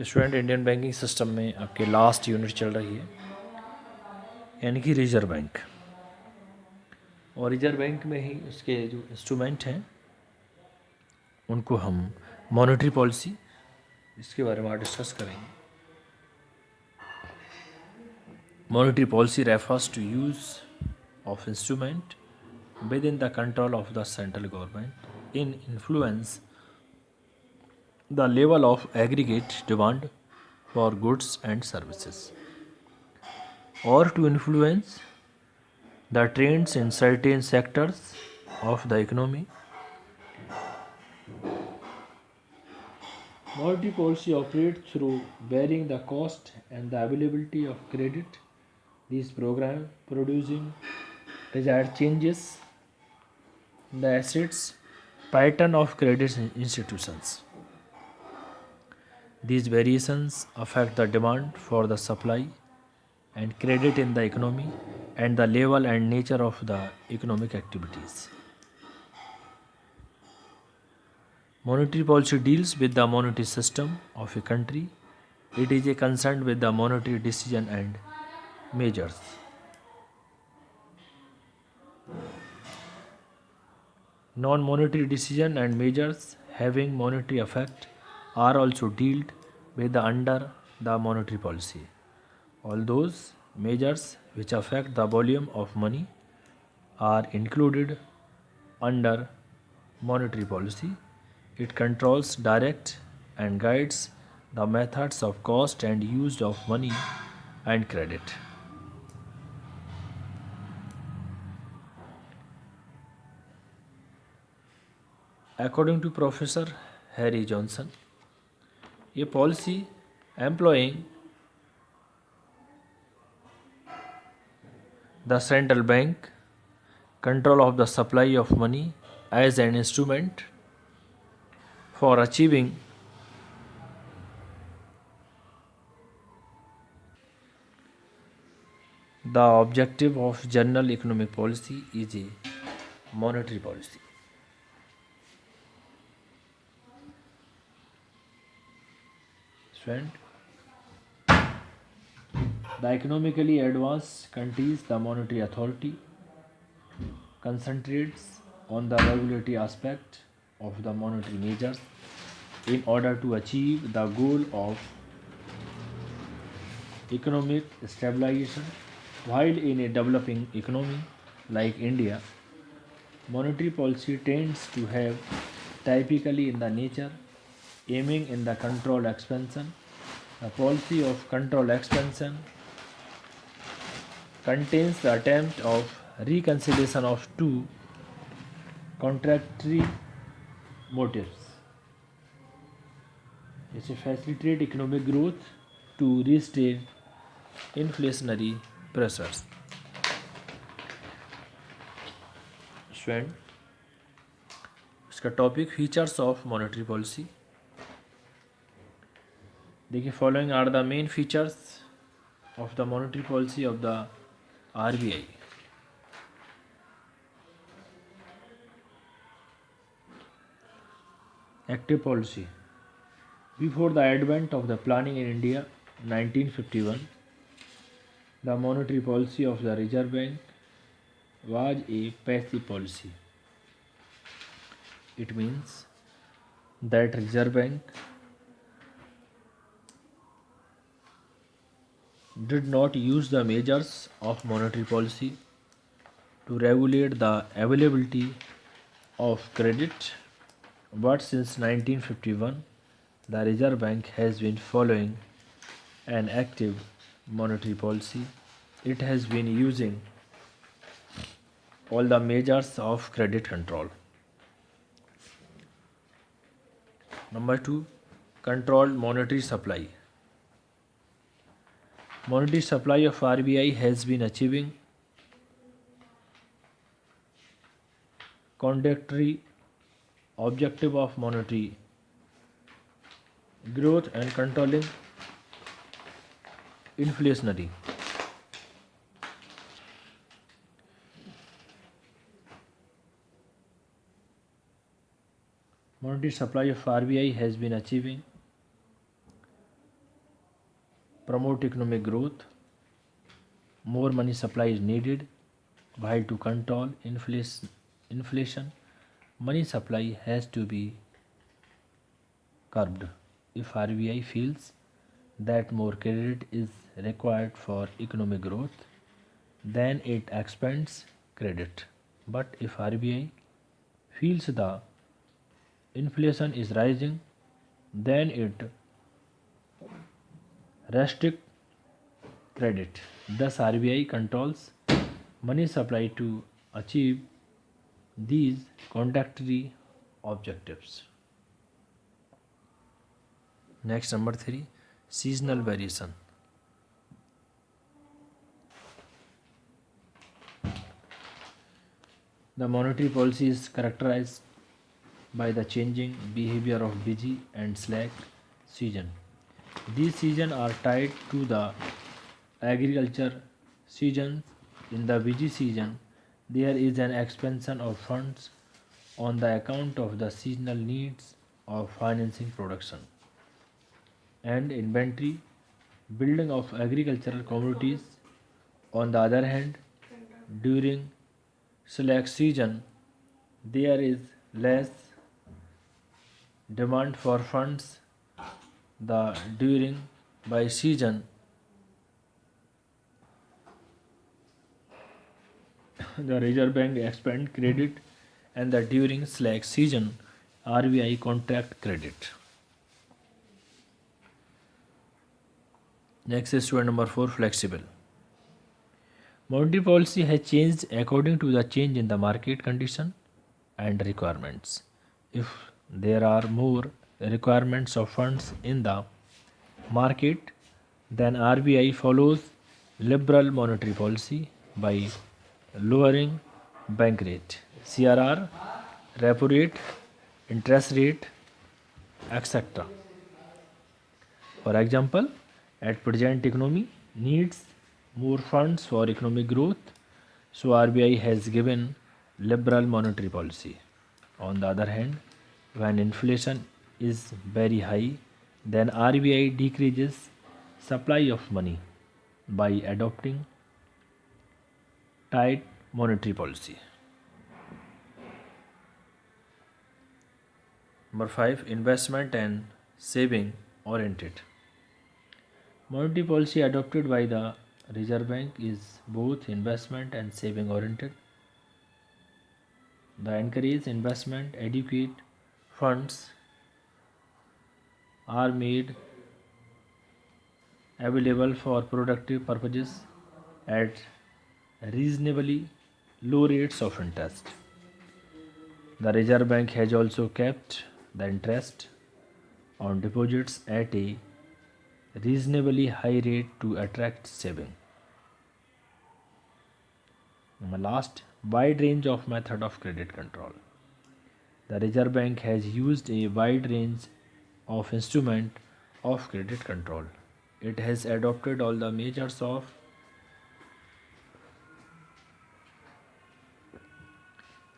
Student, Indian banking system में आपके last unit चल रही है, यानी कि रिजर्व बैंक। और रिजर्व बैंक में ही उसके जो इंस्ट्रूमेंट हैं उनको हम मॉनेटरी पॉलिसी, इसके बारे में आज डिस्कस करेंगे। Monetary policy refers to use of instrument within the control of the central government in influence the level of aggregate demand for goods and services, or to influence the trends in certain sectors of the economy. Monetary policy operates through varying the cost and the availability of credit. These programs producing desired changes in the assets pattern of credit institutions. These variations affect the demand for the supply and credit in the economy and the level and nature of the economic activities. Monetary policy deals with the monetary system of a country. It is a concern with the monetary decision and measures. Non-monetary decision and measures having monetary effect are also dealt with under the monetary policy. All those measures which affect the volume of money are included under monetary policy. It controls, directs, and guides the methods of cost and use of money and credit. According to Professor Harry Johnson, a policy employing the central bank control of the supply of money as an instrument for achieving the objective of general economic policy is a monetary policy. Student, the economically advanced countries, the monetary authority concentrates on the regulatory aspect of the monetary measures in order to achieve the goal of economic stabilization, while in a developing economy like India, monetary policy tends to have typically in the nature aiming in the control expansion. The policy of control expansion contains the attempt of reconciliation of two contradictory motives. It facilitates economic growth to restrain inflationary pressures. Student, इसका topic features of monetary policy. देखिए, following are the main features of the monetary policy of the RBI. Active policy. Before the advent of the planning in India, 1951, the monetary policy of the Reserve Bank was a passive policy. It means that Reserve Bank did not use the measures of monetary policy to regulate the availability of credit, but since 1951 the Reserve Bank has been following an active monetary policy. It has been using all the measures of credit control. Number 2, controlled monetary supply. Monetary supply of RBI has been achieving contradictory objective of monetary growth and controlling inflationary. Monetary supply of RBI has been achieving promote economic growth. More money supply is needed, while to control inflation, money supply has to be curbed. If RBI feels that more credit is required for economic growth, then it expands credit. But if RBI feels the inflation is rising, then it restricts credit. Thus, RBI controls money supply to achieve these contradictory objectives. Next, number 3, seasonal variation. The monetary policy is characterized by the changing behavior of busy and slack season. These seasons are tied to the agriculture seasons. In the busy season, there is an expansion of funds on the account of the seasonal needs of financing production and inventory building of agricultural commodities. On the other hand, during slack season, there is less demand for funds. The during by season, the Reserve Bank expand credit, and the during slack season, RBI contract credit. Next is student number 4, flexible. Monetary policy has changed according to the change in the market condition and requirements. If there are more requirements of funds in the market, then RBI follows liberal monetary policy by lowering bank rate, CRR, repo rate, interest rate, etc. For example, at present economy needs more funds for economic growth, so RBI has given liberal monetary policy. On the other hand, when inflation is very high, then RBI decreases supply of money by adopting tight monetary policy. Number 5, investment and saving oriented. Monetary policy adopted by the Reserve Bank is both investment and saving oriented. The encourage investment, adequate funds are made available for productive purposes at reasonably low rates of interest. The Reserve Bank has also kept the interest on deposits at a reasonably high rate to attract saving. Last, wide range of method of credit control. The Reserve Bank has used a wide range of instrument of credit control. It has adopted all the measures of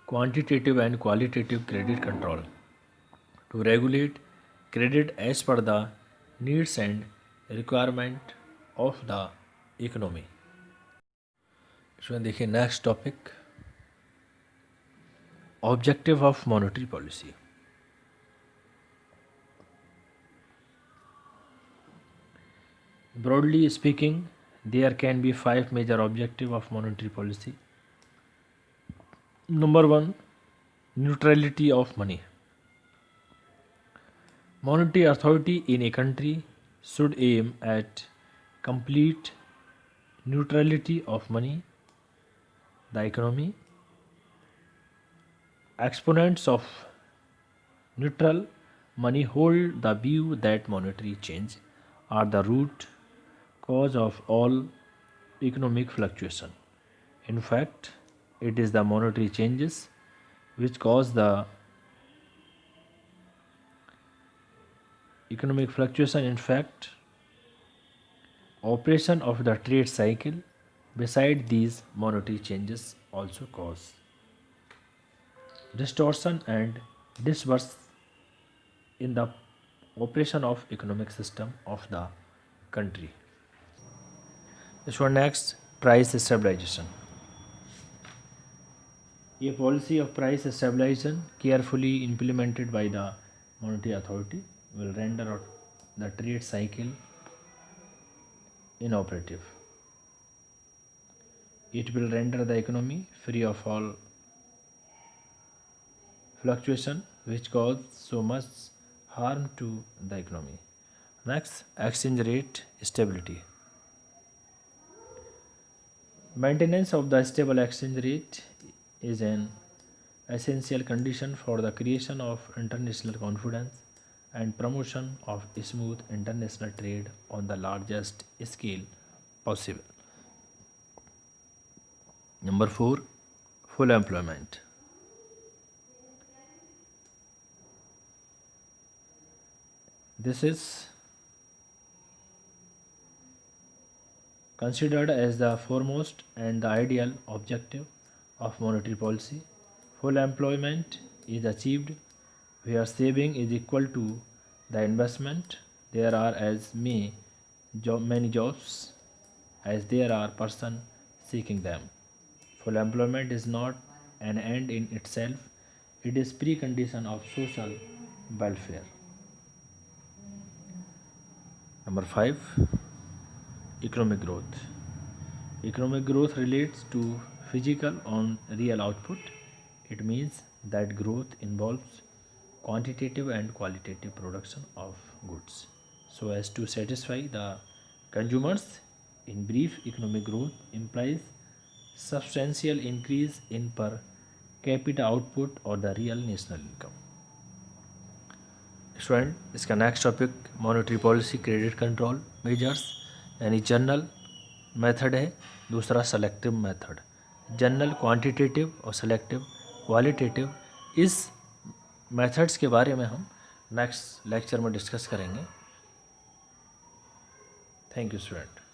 quantitative and qualitative credit control to regulate credit as per the needs and requirement of the economy. So देखिए next topic, objective of monetary policy. Broadly speaking, there can be 5 major objectives of monetary policy. Number 1, neutrality of money. Monetary authority in a country should aim at complete neutrality of money. The economy. Exponents of neutral money hold the view that monetary change are the root cause of all economic fluctuation. In fact, it is the monetary changes which cause the economic fluctuation. In fact, operation of the trade cycle beside these monetary changes also cause distortion and disverse in the operation of economic system of the country. So next, price stabilization. A policy of price stabilization carefully implemented by the monetary authority will render the trade cycle inoperative. It will render the economy free of all fluctuation which cause so much harm to the economy. Next, exchange rate stability. Maintenance of the stable exchange rate is an essential condition for the creation of international confidence and promotion of smooth international trade on the largest scale possible. Number 4, full employment. This is considered as the foremost and the ideal objective of monetary policy. Full employment is achieved where saving is equal to the investment. There are as many jobs as there are persons seeking them. Full employment is not an end in itself, it is precondition of social welfare. Number 5, economic growth. Economic growth relates to physical on real output. It means that growth involves quantitative and qualitative production of goods so as to satisfy the consumers. In brief, economic growth implies substantial increase in per capita output or the real national income. Student, इसका next topic monetary policy credit control measures यानी general method है, दूसरा selective method. General quantitative और selective qualitative, इस methods के बारे में हम नेक्स्ट लेक्चर में डिस्कस करेंगे। Thank you student.